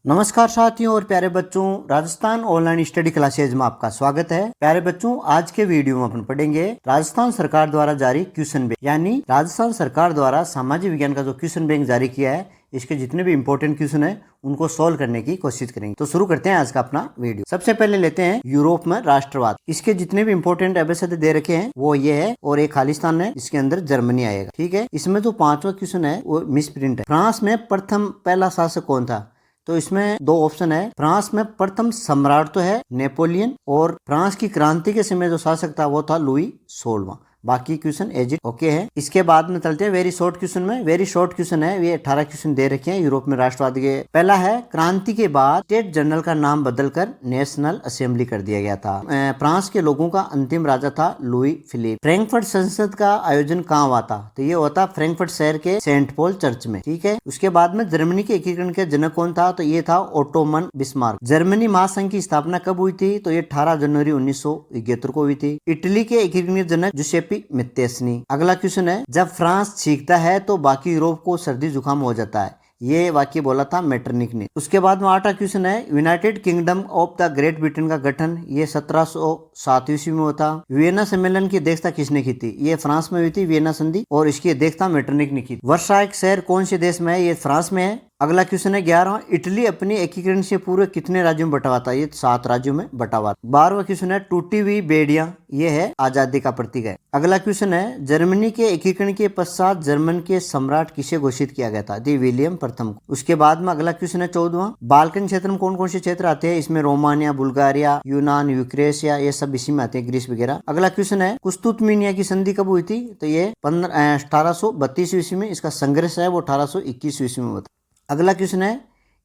नमस्कार साथियों और प्यारे बच्चों, राजस्थान ऑनलाइन स्टडी क्लासेज में आपका स्वागत है। प्यारे बच्चों, आज के वीडियो में अपन पढ़ेंगे राजस्थान सरकार द्वारा जारी क्वेश्चन बैंक, यानी राजस्थान सरकार द्वारा सामाजिक विज्ञान का जो क्वेश्चन बैंक जारी किया है, इसके जितने भी इंपॉर्टेंट क्वेश्चन है उनको सोल्व करने की कोशिश करेंगे। तो शुरू करते हैं आज का अपना वीडियो। सबसे पहले लेते हैं यूरोप में राष्ट्रवाद। इसके जितने भी इंपॉर्टेंट एपिसोड दे रखे हैं वो ये है, और एक खालिस्तान है, इसके अंदर जर्मनी आएगा। ठीक है, इसमें जो पांचवा क्वेश्चन है वो मिस प्रिंट है। फ्रांस में प्रथम पहला शासक कौन था? तो इसमें दो ऑप्शन है। फ्रांस में प्रथम सम्राट तो है नेपोलियन, और फ्रांस की क्रांति के समय जो शासक था वो था लुई 16वां। बाकी क्वेश्चन एज इट ओके है। इसके बाद में चलते हैं वेरी शॉर्ट क्वेश्चन में। वेरी शॉर्ट क्वेश्चन है, ये 18 क्वेश्चन दे रखे हैं यूरोप में राष्ट्रवाद के। पहला है, क्रांति के बाद स्टेट जनरल का नाम बदलकर नेशनल असेंबली कर दिया गया था। फ्रांस के लोगों का अंतिम राजा था लुई फिलिप। फ्रैंकफर्ट संसद का आयोजन कहाँ हुआ था? तो ये होता फ्रैंकफर्ट शहर के सेंट पॉल चर्च में। ठीक है, उसके बाद में जर्मनी के एकीकरण के जनक कौन था? तो ये था ओटोमन बिस्मार्क। जर्मनी महासंघ की स्थापना कब हुई थी? तो ये 18 जनवरी 1971 को हुई थी। इटली के एकीकरण के जनक जुसेप्पी मित्तेस्नी। अगला क्वेश्चन है, जब फ्रांस छींकता है तो बाकी यूरोप को सर्दी जुकाम हो जाता है। ये वाक्य बोला था मेटरनिक ने। उसके बाद में 8वां क्वेश्चन है, United kingdom of the great Britain का गठन ये 1707 ईस्वी में हुआ था। वियना सम्मेलन की अध्यक्षता किसने की थी? ये फ्रांस में हुई थी वियना संधि, और इसकी अध्यक्षता मेटरनिक ने की। वर्साई शहर कौन से देश में है? ये फ्रांस में है। अगला क्वेश्चन है 11वां, इटली अपनी एकीकरण से पूर्व कितने राज्यों में बटा हुआ था? ये 7 राज्यों में बटा हुआ। 12वां क्वेश्चन है, टूटी हुई बेड़ियां ये है आजादी का प्रतीक है। अगला क्वेश्चन है, जर्मनी के एकीकरण के पश्चात जर्मन के सम्राट किसे घोषित किया गया था? दी विलियम प्रथम। उसके बाद में अगला क्वेश्चन है 14वां, बाल्कन क्षेत्र में कौन कौन से क्षेत्र आते हैं? इसमें रोमानिया, बुल्गारिया, यूनान, यूक्रेशिया ये सब इसी में आते हैं, ग्रीस वगैरह। अगला क्वेश्चन है, कुस्तुतमिनिया की संधि कब हुई थी? तो ये 1832 ईस्वी में। इसका संघर्ष है वो 1821 ईस्वी में हुआ था। अगला क्वेश्चन है,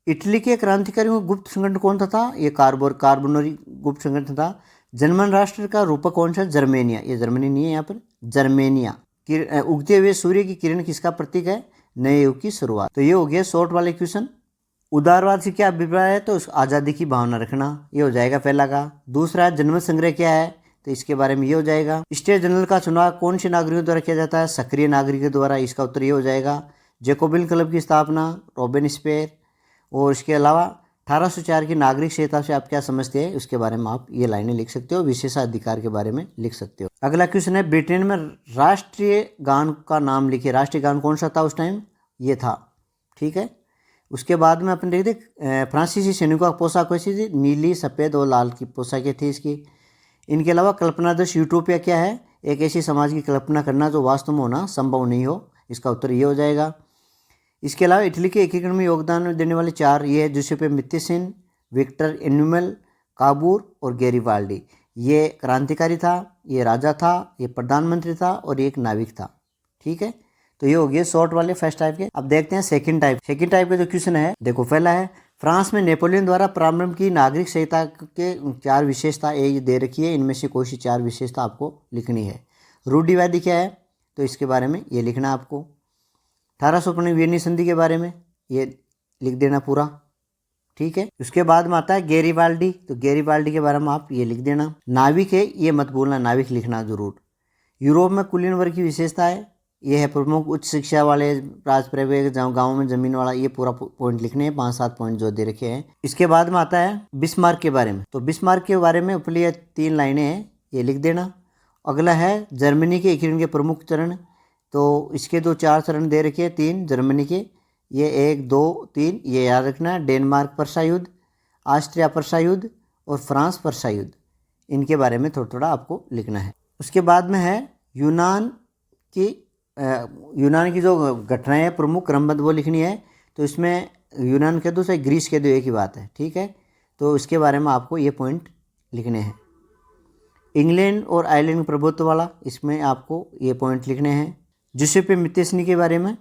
इटली के क्रांतिकारियों का गुप्त संगठन कौन था? ये कार्बोनरी गुप्त संगठन था। जर्मन राष्ट्र का रूपक कौन सा? जर्मेनिया। ये जर्मनी नहीं है, यहाँ पर जर्मेनिया। उगते हुए सूर्य की किरण किसका प्रतीक है? नए युग की शुरुआत। तो ये हो गया शॉर्ट वाले क्वेश्चन। उदारवाद से क्या अभिप्राय है? तो आज़ादी की भावना रखना, ये हो जाएगा पहला का। दूसरा, जनमत संग्रह क्या है? तो इसके बारे में ये हो जाएगा। स्टेट जनरल का चुनाव कौन से नागरिकों द्वारा किया जाता है? सक्रिय नागरिकों द्वारा। इसका उत्तर ये हो जाएगा। जैकोबिन क्लब की स्थापना रोबेस्पियर। और इसके अलावा 1804 की नागरिक संहिता से आप क्या समझते हैं उसके बारे में आप ये लाइनें लिख सकते हो, विशेषाधिकार के बारे में लिख सकते हो। अगला क्वेश्चन है, ब्रिटेन में राष्ट्रीय गान का नाम लिखिए। राष्ट्रीय गान कौन सा था उस टाइम? ये था। ठीक है, उसके बाद में अपन देखते फ्रांसीसी सैनिकों का पोशाक कैसी थी? नीली, सफ़ेद और लाल की पोशाकें थी इसकी। इनके अलावा कल्पनादर्श यूटोपिया क्या है? एक ऐसी समाज की कल्पना करना जो वास्तव में होना संभव नहीं हो। इसका उत्तर ये हो जाएगा। इसके अलावा इटली के एकीकरण में योगदान देने वाले 4 ये है, जुसेप्पे मित्तेस्नी, विक्टर एनुअल, काबूर और गैरिबाल्डी। ये क्रांतिकारी था, ये राजा था, ये प्रधानमंत्री था, और ये एक नाविक था। ठीक है, तो ये हो गए शॉर्ट वाले फर्स्ट टाइप के। अब देखते हैं सेकंड टाइप। सेकंड टाइप का जो क्वेश्चन है, देखो पहला है, फ्रांस में नेपोलियन द्वारा प्रारंभ की नागरिक संहिता के 4 विशेषता ये दे रखी है। इनमें से कोई सी 4 विशेषता आपको लिखनी है। रूढ़िवादी क्या है? तो इसके बारे में ये लिखना आपको। 1815 वियना संधि के बारे में ये लिख देना पूरा। ठीक है, उसके बाद में आता है गैरिबाल्डी। तो गैरिबाल्डी के बारे में आप ये लिख देना। नाविक है, ये मत भूलना, नाविक लिखना जरूर। यूरोप में कुलीन वर्ग की विशेषता है, ये है प्रमुख उच्च शिक्षा वाले, राजप्रवेश, गाँव में जमीन वाला, ये पूरा पॉइंट लिखने हैं, 5-7 पॉइंट जो दे रखे हैं। इसके बाद में आता है बिस्मार्क के बारे में। तो बिस्मार्क के बारे में ऊपरी 3 लाइनें हैं, ये लिख देना। अगला है जर्मनी के एकीकरण के प्रमुख चरण। तो इसके 4 चरण दे रखे हैं, 3 जर्मनी के, ये 1, 2, 3 ये याद रखना है। डेनमार्क परसा युद्ध, ऑस्ट्रिया परसा युद्ध और फ्रांस परसा युद्ध, इनके बारे में थोड़ा थोड़ा आपको लिखना है। उसके बाद में है यूनान की जो घटनाएं हैं प्रमुख क्रमबद्ध वो लिखनी है। तो इसमें यूनान कह दो चाहे ग्रीस कह दो, एक ही बात है। ठीक है, तो इसके बारे में आपको ये पॉइंट लिखने हैं। इंग्लैंड और आयरलैंड प्रभुत्व वाला, इसमें आपको ये पॉइंट लिखने हैं। जुसेप्पे मित्तेस्नी के बारे में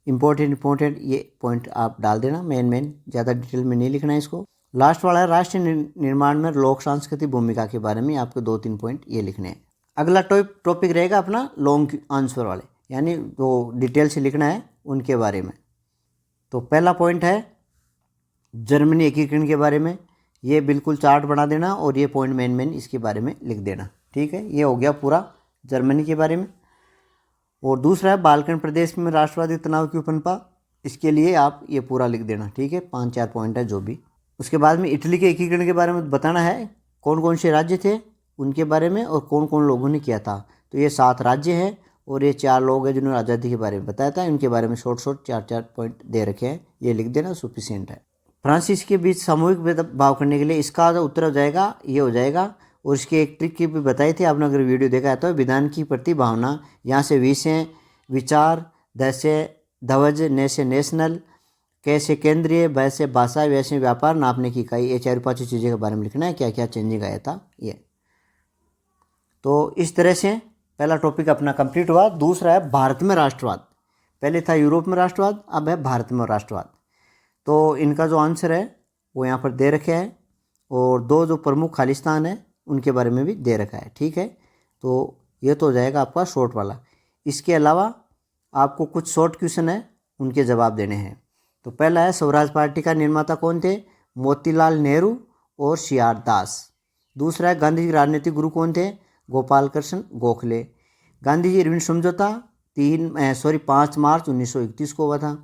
इंपॉर्टेंट ये पॉइंट आप डाल देना, मेन ज़्यादा डिटेल में नहीं लिखना है इसको। लास्ट वाला है राष्ट्र निर्माण में लोक सांस्कृतिक भूमिका के बारे में आपको 2-3 पॉइंट ये लिखने हैं। अगला टॉपिक रहेगा अपना लॉन्ग आंसर वाले, यानी जो डिटेल से लिखना है उनके बारे में। तो पहला पॉइंट है जर्मनी एकीकरण के बारे में, ये बिल्कुल चार्ट बना देना और ये पॉइंट मेन इसके बारे में लिख देना। ठीक है, ये हो गया पूरा जर्मनी के बारे में। और दूसरा है बाल्कन प्रदेश में राष्ट्रवादी तनाव क्यों पनपा, इसके लिए आप ये पूरा लिख देना, ठीक है। 5-4 पॉइंट है जो भी। उसके बाद में इटली के एकीकरण के बारे में बताना है, कौन कौन से राज्य थे उनके बारे में और कौन कौन लोगों ने किया था। तो ये 7 राज्य हैं और ये 4 लोग हैं जिन्होंने आज़ादी के बारे में बताया था। इनके बारे में शॉर्ट 4-4 पॉइंट दे रखे हैं, ये लिख देना, सफिशिएंट है। फ्रांस के बीच सामूहिक भेदभाव करने के लिए इसका जो उत्तर हो जाएगा ये हो जाएगा। और इसकी एक ट्रिक की भी बताई थी आपने, अगर वीडियो देखा है तो, विधान की प्रति भावना, यहाँ से वी से विचार, द से ध्वज, ने से नेशनल, कैसे केंद्रीय, भ से भाषा, वैसे व्यापार, नापने की इकाई, ये 4-5 चीज़ों के बारे में लिखना है, क्या क्या चेंजिंग आया था ये। तो इस तरह से पहला टॉपिक अपना कंप्लीट हुआ। दूसरा है भारत में राष्ट्रवाद। पहले था यूरोप में राष्ट्रवाद, अब है भारत में राष्ट्रवाद। तो इनका जो आंसर है वो यहाँ पर दे रखे है और 2 जो प्रमुख खालिस्तान है उनके बारे में भी दे रखा है, ठीक है। तो ये तो हो जाएगा आपका शॉर्ट वाला। इसके अलावा आपको कुछ शॉर्ट क्वेश्चन है, उनके जवाब देने हैं। तो पहला है, स्वराज पार्टी का निर्माता कौन थे? मोतीलाल नेहरू और सी.आर. दास। दूसरा है, गांधी जी के राजनीतिक गुरु कौन थे? गोपाल कृष्ण गोखले। गांधी जी इरविन समझौता 5 मार्च 1931 को हुआ था।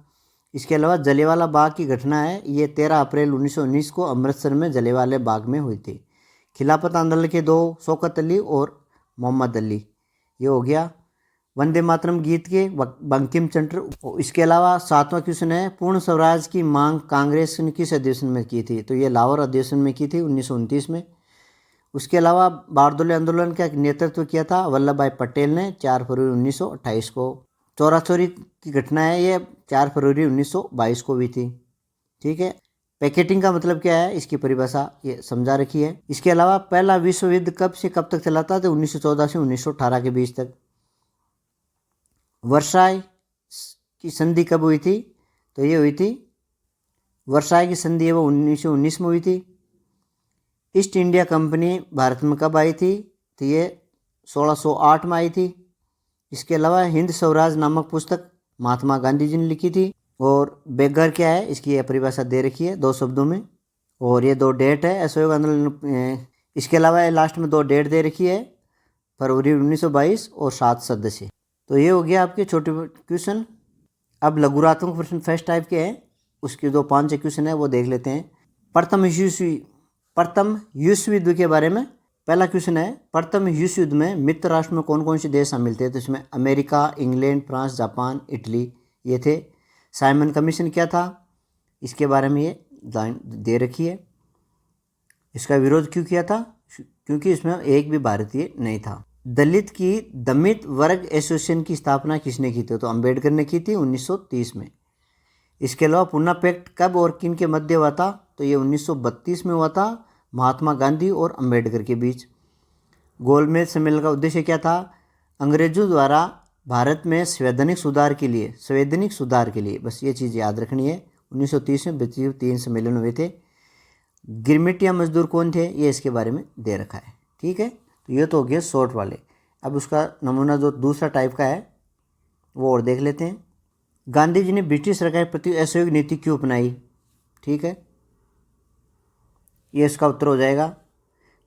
इसके अलावा जलियांवाला बाग की घटना है, ये 13 अप्रैल 1919 को अमृतसर में जलियांवाला बाग में हुई थी। खिलाफत आंदोलन के 2, शौकत अली और मोहम्मद अली, ये हो गया। वंदे मातरम गीत के बंकिम चंद्र। इसके अलावा 7वां क्वेश्चन है, पूर्ण स्वराज की मांग कांग्रेस ने किस अधिवेशन में की थी? तो ये लाहौर अधिवेशन में की थी 1929 में। उसके अलावा बारदोली आंदोलन का नेतृत्व किया था वल्लभ भाई पटेल ने 4 फरवरी 1928 को। चौरा चौरी की घटना है, ये 4 फरवरी 1922 को हुई थी, ठीक है। पैकेटिंग का मतलब क्या है, इसकी परिभाषा ये समझा रखी है। इसके अलावा पहला विश्व युद्ध कब से कब तक चला था? तो 1914 से 1918 के बीच तक। वर्साय की संधि कब हुई थी? तो ये हुई थी, वर्साय की संधि है वो 1919 में हुई थी। ईस्ट इंडिया कंपनी भारत में कब आई थी? तो ये 1608 में आई थी। इसके अलावा हिंद स्वराज नामक पुस्तक महात्मा गांधी जी ने लिखी थी। और बेघर क्या है, इसकी यह परिभाषा दे रखी है 2 शब्दों में। और ये 2 डेट है असहयोग आंदोलन। इसके अलावा लास्ट में 2 डेट दे रखी है, फरवरी 1922 और 7 सदस्य। तो ये हो गया आपके छोटे क्वेश्चन। अब लघुरात्मक प्रश्न फर्स्ट टाइप के हैं, उसके जो 5 क्वेश्चन है वो देख लेते हैं। प्रथम विश्व युद्ध के बारे में पहला क्वेश्चन है, प्रथम विश्व युद्ध में मित्र राष्ट्र में कौन कौन से देश शामिल थे? तो इसमें America, England, France, Japan, Italy, ये थे। साइमन कमीशन क्या था, इसके बारे में ये लाइन दे रखी है। इसका विरोध क्यों किया था? क्योंकि इसमें एक भी भारतीय नहीं था। दलित वर्ग एसोसिएशन की स्थापना किसने की थी? तो अंबेडकर ने की थी 1930 में। इसके अलावा पुन्ना पैक्ट कब और किन के मध्य हुआ था? तो ये 1932 में हुआ था, महात्मा गांधी और अंबेडकर के बीच। गोलमेज सम्मेलन का उद्देश्य क्या था? अंग्रेजों द्वारा भारत में संवैधानिक सुधार के लिए, बस ये चीज़ याद रखनी है। 1930 में 3 सम्मेलन हुए थे। गिरमिटिया मजदूर कौन थे? ये इसके बारे में दे रखा है, ठीक है। तो ये तो हो गया शॉर्ट वाले। अब उसका नमूना जो दूसरा टाइप का है वो और देख लेते हैं। गांधी जी ने ब्रिटिश सरकार के प्रति असहयोग नीति क्यों अपनाई? ठीक है, ये इसका उत्तर हो जाएगा।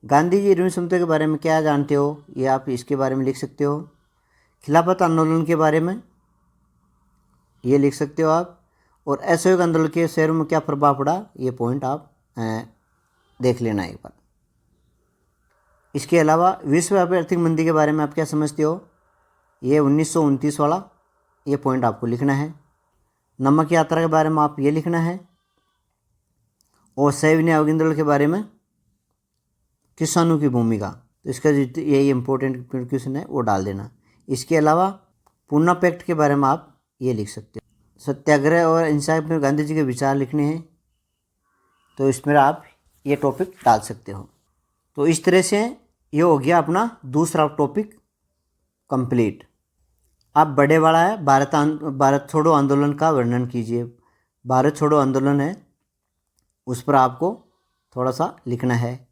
गांधी जी इरविन समझौते के बारे में क्या जानते हो? ये आप इसके बारे में लिख सकते हो। खिलाफत आंदोलन के बारे में ये लिख सकते हो आप। और असहयोग आंदोलन के शहरों में क्या प्रभाव पड़ा, ये पॉइंट आप देख लेना एक बार। इसके अलावा विश्वव्यापी आर्थिक मंदी के बारे में आप क्या समझते हो? ये 1929 वाला ये पॉइंट आपको लिखना है। नमक यात्रा के बारे में आप ये लिखना है। और सविनय अवगिंदल के बारे में किसानों की भूमिका, तो इसका यही इंपॉर्टेंट क्वेश्चन है वो डाल देना। इसके अलावा पुन्ना पैक्ट के बारे में आप ये लिख सकते हो। सत्याग्रह और अहिंसा में गांधी जी के विचार लिखने हैं, तो इसमें आप ये टॉपिक डाल सकते हो। तो इस तरह से ये हो गया अपना दूसरा टॉपिक कंप्लीट। अब बड़े वाला है भारत छोड़ो आंदोलन का वर्णन कीजिए। भारत छोड़ो आंदोलन है, उस पर आपको थोड़ा सा लिखना है।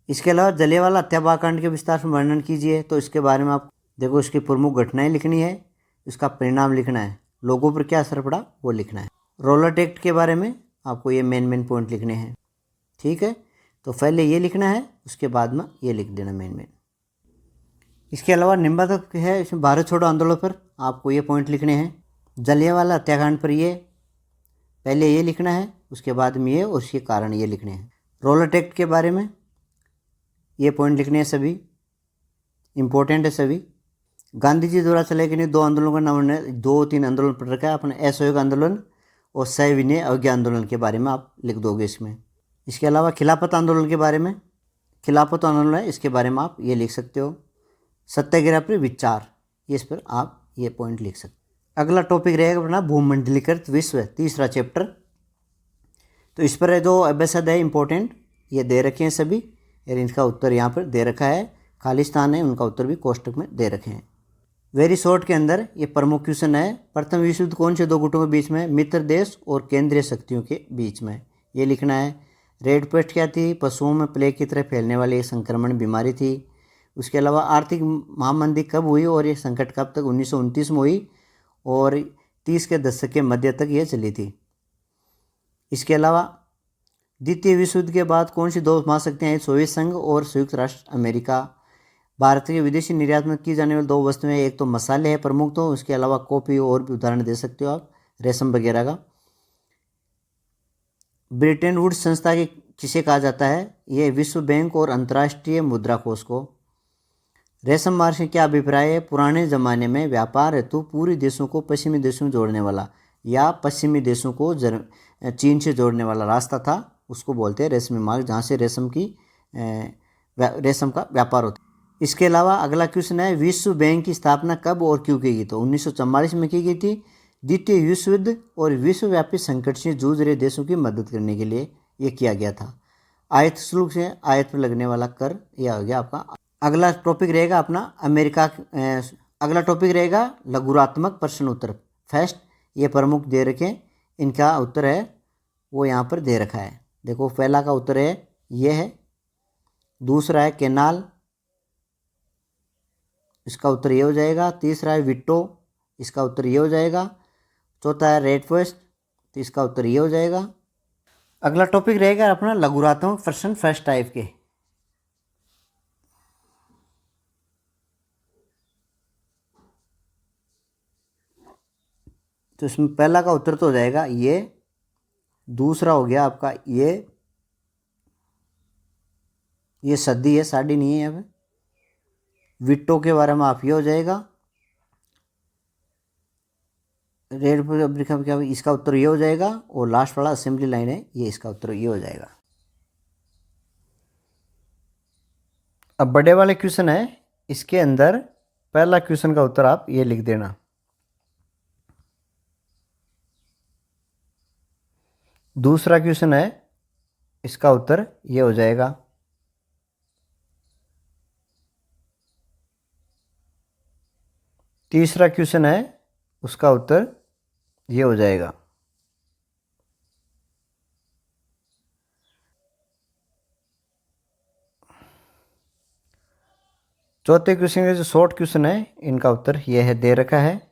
इसके अलावा जलियांवाला हत्याकांड के विस्तार से वर्णन कीजिए, तो इसके बारे में आप देखो, इसकी प्रमुख घटनाएं लिखनी है, इसका परिणाम लिखना है, लोगों पर क्या असर पड़ा वो लिखना है। रॉलेट एक्ट के बारे में आपको ये मेन पॉइंट लिखने हैं, ठीक है। तो पहले ये लिखना है, उसके बाद में ये लिख देना मेन। इसके अलावा निम्नलिखित है इसमें भारत छोड़ो आंदोलन पर आपको ये पॉइंट लिखने हैं। जलियांवाला हत्याकांड पर ये पहले ये लिखना है, उसके बाद में ये और उसके कारण ये लिखने हैं। रोलट एक्ट के बारे में ये पॉइंट लिखने हैं, सभी इम्पोर्टेंट है सभी। गांधी जी द्वारा चलाए गए 2 आंदोलनों का नाम ने 2-3 आंदोलन पढ़ रखा है अपने, असहयोग आंदोलन और सविनय अवज्ञा आंदोलन के बारे में आप लिख दोगे इसमें। इसके अलावा खिलाफत आंदोलन के बारे में, खिलाफत आंदोलन है इसके बारे में आप ये लिख सकते हो। सत्याग्रह पर विचार, ये इस पर आप ये पॉइंट लिख सकते हो। अगला टॉपिक रहेगा अपना भूमंडलीकृत विश्व, तीसरा चैप्टर। तो इस पर जो अभ्यासद है इंपॉर्टेंट ये दे रखे हैं सभी, और इनका उत्तर यहाँ पर दे रखा है। खालिस्तान है उनका उत्तर भी कोष्टक में दे रखे हैं। वेरी शॉर्ट के अंदर ये प्रमुख क्वेश्चन है। प्रथम विश्व युद्ध कौन से 2 गुटों के बीच में? मित्र देश और केंद्रीय शक्तियों के बीच में, ये लिखना है। रेड पेस्ट क्या थी? पशुओं में प्लेग की तरह फैलने वाली एक संक्रमण बीमारी थी। उसके अलावा आर्थिक महामंदी कब हुई और ये संकट कब तक? 1929 में हुई और 30 के दशक के मध्य तक ये चली थी। इसके अलावा द्वितीय विश्व युद्ध के बाद कौन सी 2 महाशक्तियाँ आई? सोवियत संघ और संयुक्त राष्ट्र अमेरिका। भारत के विदेशी निर्यात में की जाने वाली 2 वस्तुएं, एक तो मसाले है प्रमुख, तो उसके अलावा कॉफ़ी और भी उदाहरण दे सकते हो आप, रेशम वगैरह का। ब्रिटेन वुड्स संस्था के किसे कहा जाता है? ये विश्व बैंक और अंतर्राष्ट्रीय मुद्रा कोष को। रेशम मार्ग से क्या अभिप्राय है? पुराने ज़माने में व्यापार हेतु पूर्वी देशों को पश्चिमी देशों में जोड़ने वाला या पश्चिमी देशों को चीन से जोड़ने वाला रास्ता था, उसको बोलते हैं रेशमी मार्ग, जहाँ से रेशम का व्यापार होता है। इसके अलावा अगला क्वेश्चन है, विश्व बैंक की स्थापना कब और क्यों की गई? तो 1944 में की गई थी। द्वितीय विश्व युद्ध और विश्वव्यापी संकट से जूझ रहे देशों की मदद करने के लिए ये किया गया था। आयत शुल्क से आयत पर लगने वाला कर, यह हो गया आपका। अगला टॉपिक रहेगा अपना अगला टॉपिक रहेगा लघुरात्मक प्रश्न उत्तर। फर्स्ट ये प्रमुख दे रखे, इनका उत्तर है वो यहाँ पर दे रखा है। देखो पहला का उत्तर है ये है, दूसरा है केनाल, इसका उत्तर ये हो जाएगा। तीसरा है विट्टो, इसका उत्तर ये हो जाएगा। चौथा है रेड फॉरेस्ट, तो इसका उत्तर ये हो जाएगा। अगला टॉपिक रहेगा अपना लघुरात्मक प्रश्न फर्स्ट टाइप के। तो इसमें पहला का उत्तर तो हो जाएगा ये, दूसरा हो गया आपका ये सदी है, साड़ी नहीं है। अब विट्टो के बारे में आप ये हो जाएगा। रेड अफ्रीका क्या, इसका उत्तर ये हो जाएगा। और लास्ट वाला असेंबली लाइन है, ये इसका उत्तर ये हो जाएगा। अब बड़े वाले क्वेश्चन है, इसके अंदर पहला क्वेश्चन का उत्तर आप ये लिख देना। दूसरा क्वेश्चन है, इसका उत्तर ये हो जाएगा। तीसरा क्वेश्चन है, उसका उत्तर ये हो जाएगा। चौथे क्वेश्चन के जो शॉर्ट क्वेश्चन है, इनका उत्तर ये है, दे रखा है।